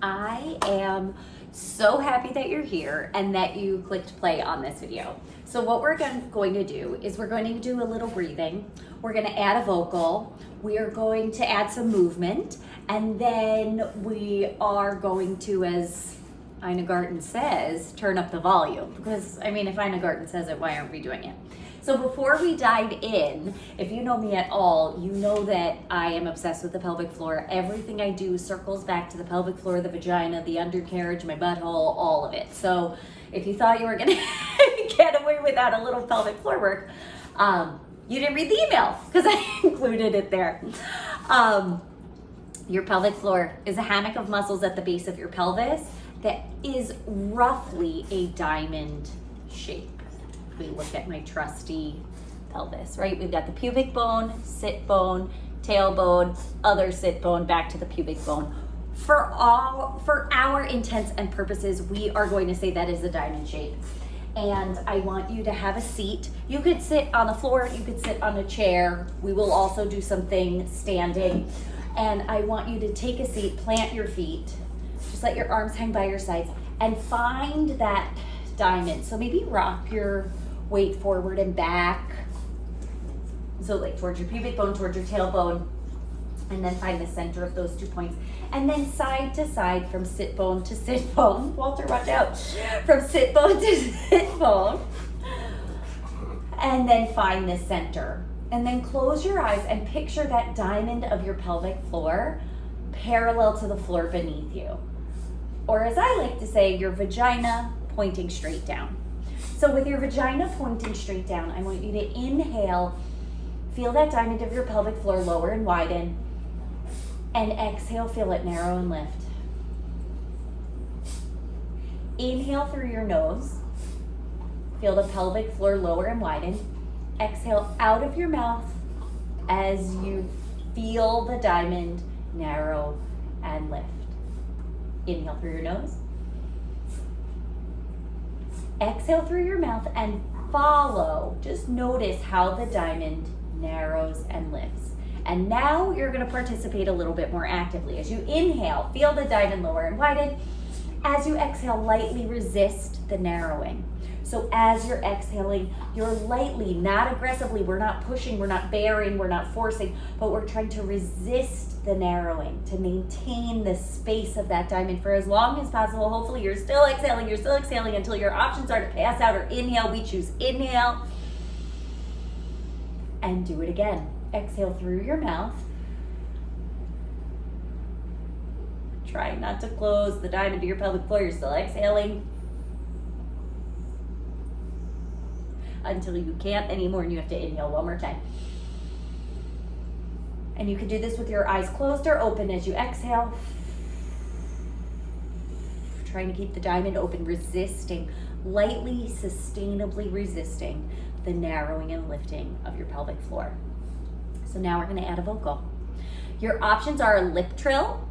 I am so happy that you're here and that you clicked play on this video. So what we're going to do is we're going to do a little breathing. We're going to add a vocal. We are going to add some movement. And then we are going to, as Ina Garten says, turn up the volume. Because, I mean, if Ina Garten says it, why aren't we doing it? So before we dive in, if you know me at all, you know that I am obsessed with the pelvic floor. Everything I do circles back to the pelvic floor, the vagina, the undercarriage, my butthole, all of it. So if you thought you were gonna get away without a little pelvic floor work, you didn't read the email because I included it there. Your pelvic floor is a hammock of muscles at the base of your pelvis that is roughly a diamond shape. We look at my trusty pelvis, right? We've got the pubic bone, sit bone, tailbone, other sit bone, back to the pubic bone. For our intents and purposes, we are going to say that is a diamond shape. And I want you to have a seat. You could sit on the floor, you could sit on a chair. We will also do something standing. And I want you to take a seat, plant your feet, just let your arms hang by your sides, and find that diamond. So maybe rock your weight forward and back. So like towards your pubic bone, towards your tailbone, and then find the center of those 2 points. And then side to side from sit bone to sit bone. Walter, watch out. From sit bone to sit bone. And then find the center. And then close your eyes and picture that diamond of your pelvic floor parallel to the floor beneath you. Or as I like to say, your vagina pointing straight down. So with your vagina pointing straight down, I want you to inhale, feel that diamond of your pelvic floor lower and widen, and exhale, feel it narrow and lift. Inhale through your nose, feel the pelvic floor lower and widen. Exhale out of your mouth as you feel the diamond narrow and lift. Inhale through your nose. Exhale through your mouth and follow. Just notice how the diamond narrows and lifts. And now you're going to participate a little bit more actively. As you inhale, feel the diamond lower and widen. As you exhale, lightly resist the narrowing. So as you're exhaling, you're lightly, not aggressively, we're not pushing, we're not bearing, we're not forcing, but we're trying to resist the narrowing, to maintain the space of that diamond for as long as possible. Hopefully you're still exhaling until your options are to pass out or inhale. We choose inhale. And do it again. Exhale through your mouth. Try not to close the diamond to your pelvic floor. You're still exhaling until you can't anymore and you have to inhale one more time. And you can do this with your eyes closed or open as you exhale. Trying to keep the diamond open, resisting, lightly, sustainably resisting the narrowing and lifting of your pelvic floor. So now we're going to add a vocal. Your options are a lip trill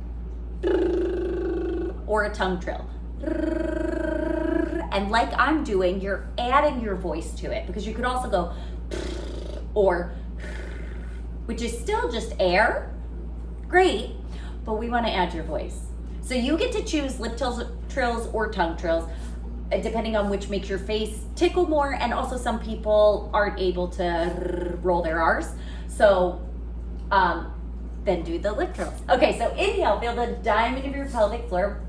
or a tongue trill. And like I'm doing, you're adding your voice to it, because you could also go or, which is still just air. Great, but we want to add your voice. So you get to choose lip trills or tongue trills, depending on which makes your face tickle more. And also some people aren't able to roll their R's. So then do the lip trills. Okay, so inhale, feel the diamond of your pelvic floor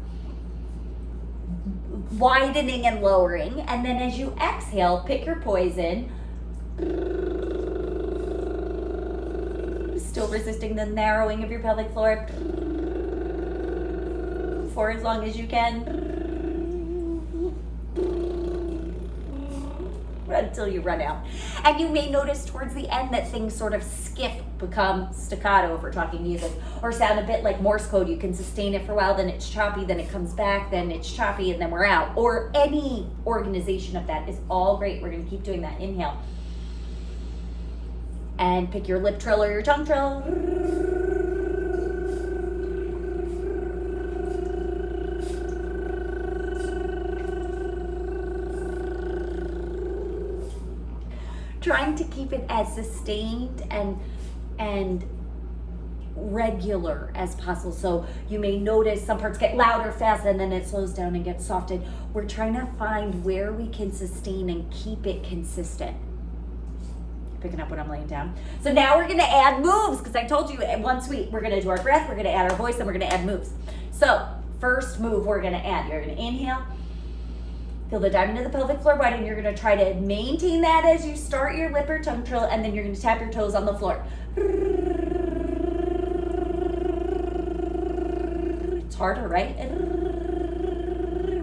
widening and lowering, and then as you exhale, pick your poison, still resisting the narrowing of your pelvic floor for as long as you can until you run out. And you may notice towards the end that things sort of skip, become staccato if we're talking music, or sound a bit like Morse code. You can sustain it for a while, then it's choppy, then it comes back, then it's choppy, and then we're out. Or any organization of that is all great. We're going to keep doing that. Inhale. And pick your lip trill or your tongue trill. Trying to keep it as sustained and regular as possible. So you may notice some parts get louder fast and then it slows down and gets softened. We're trying to find where we can sustain and keep it consistent. Picking up what I'm laying down. So now we're gonna add moves, because I told you once we're gonna do our breath, we're gonna add our voice, and we're gonna add moves. So first move we're gonna add, you're gonna inhale, feel the diamond of the pelvic floor widen, you're gonna try to maintain that as you start your lip or tongue trill, and then you're gonna tap your toes on the floor. It's harder, right?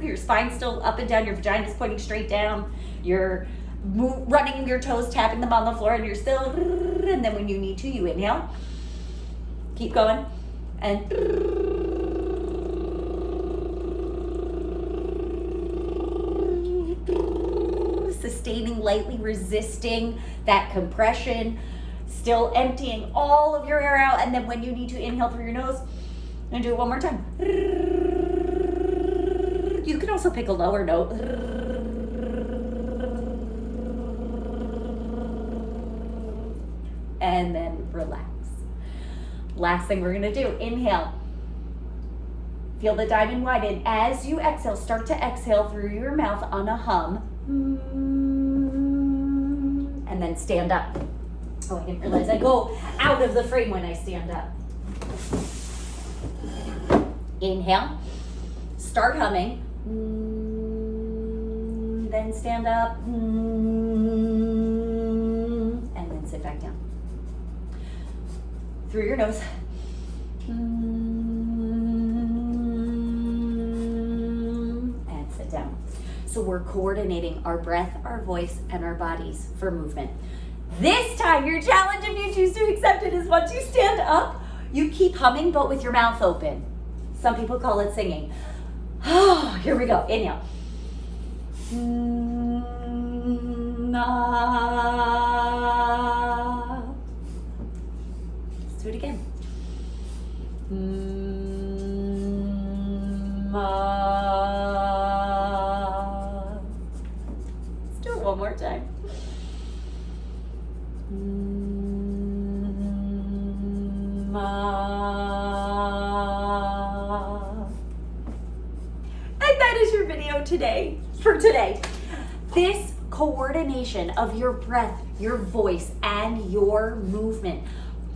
Your spine's still up and down, your vagina's pointing straight down, you're running your toes, tapping them on the floor, and you're still, and then when you need to, you inhale, keep going, and sustaining, lightly resisting that compression, still emptying all of your air out, and then when you need to inhale through your nose, and do it one more time. You can also pick a lower note. And then relax. Last thing we're gonna do, inhale. Feel the diamond widen. As you exhale, start to exhale through your mouth on a hum. And then stand up. Oh, I didn't realize I go out of the frame when I stand up. Inhale, start humming. Then stand up. And then sit back down. Through your nose. And sit down. So we're coordinating our breath, our voice, and our bodies for movement. This time, your challenge, if you choose to accept it, is once you stand up, you keep humming, but with your mouth open. Some people call it singing. Oh, here we go. Inhale. Let's do it again. Let's do it one more time. And that is your video today, for today. This coordination of your breath, your voice, and your movement,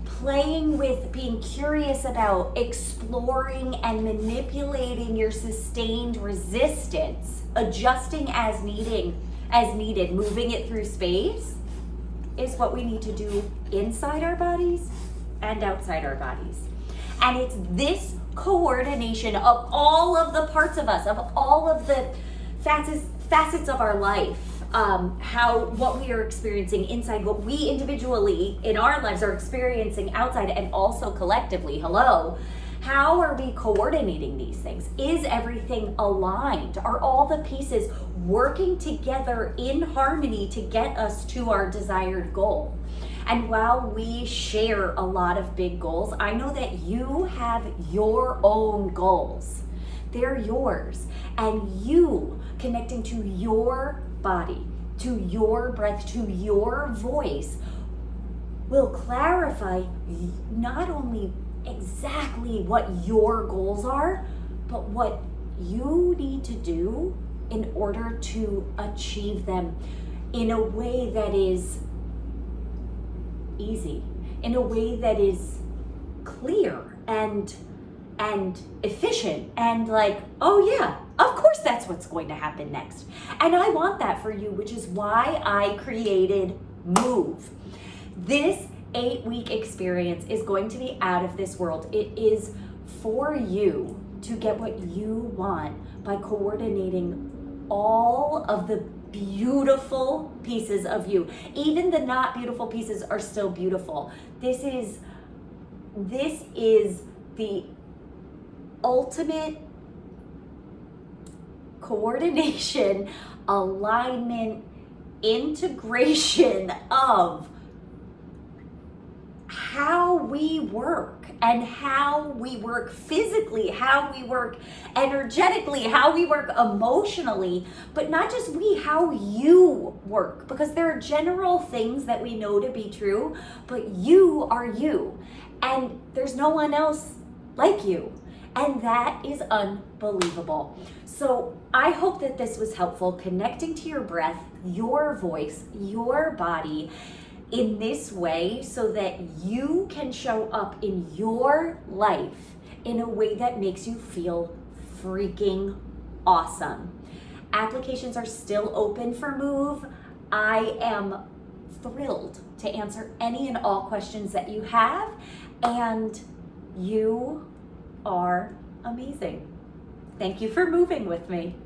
playing with, being curious about, exploring and manipulating your sustained resistance, adjusting as needed, moving it through space, is what we need to do inside our bodies and outside our bodies. And it's this coordination of all of the parts of us, of all of the facets of our life, what we are experiencing inside, what we individually in our lives are experiencing outside, and also collectively. Hello. How are we coordinating these things? Is everything aligned? Are all the pieces working together in harmony to get us to our desired goal? And while we share a lot of big goals, I know that you have your own goals. They're yours. And you connecting to your body, to your breath, to your voice will clarify not only exactly what your goals are, but what you need to do in order to achieve them in a way that is easy, in a way that is clear and efficient, and like, oh yeah, of course that's what's going to happen next. And I want that for you, which is why I created Move. This 8-week experience is going to be out of this world. It is for you to get what you want by coordinating all of the beautiful pieces of you. Even the not beautiful pieces are still beautiful. This is the ultimate coordination, alignment, integration of how we work, and how we work physically, how we work energetically, how we work emotionally, but not just how you work, because there are general things that we know to be true, but you are you. And there's no one else like you. And that is unbelievable. So I hope that this was helpful, connecting to your breath, your voice, your body in this way so that you can show up in your life in a way that makes you feel freaking awesome. Applications are still open for Move. I am thrilled to answer any and all questions that you have, and you are amazing. Thank you for moving with me.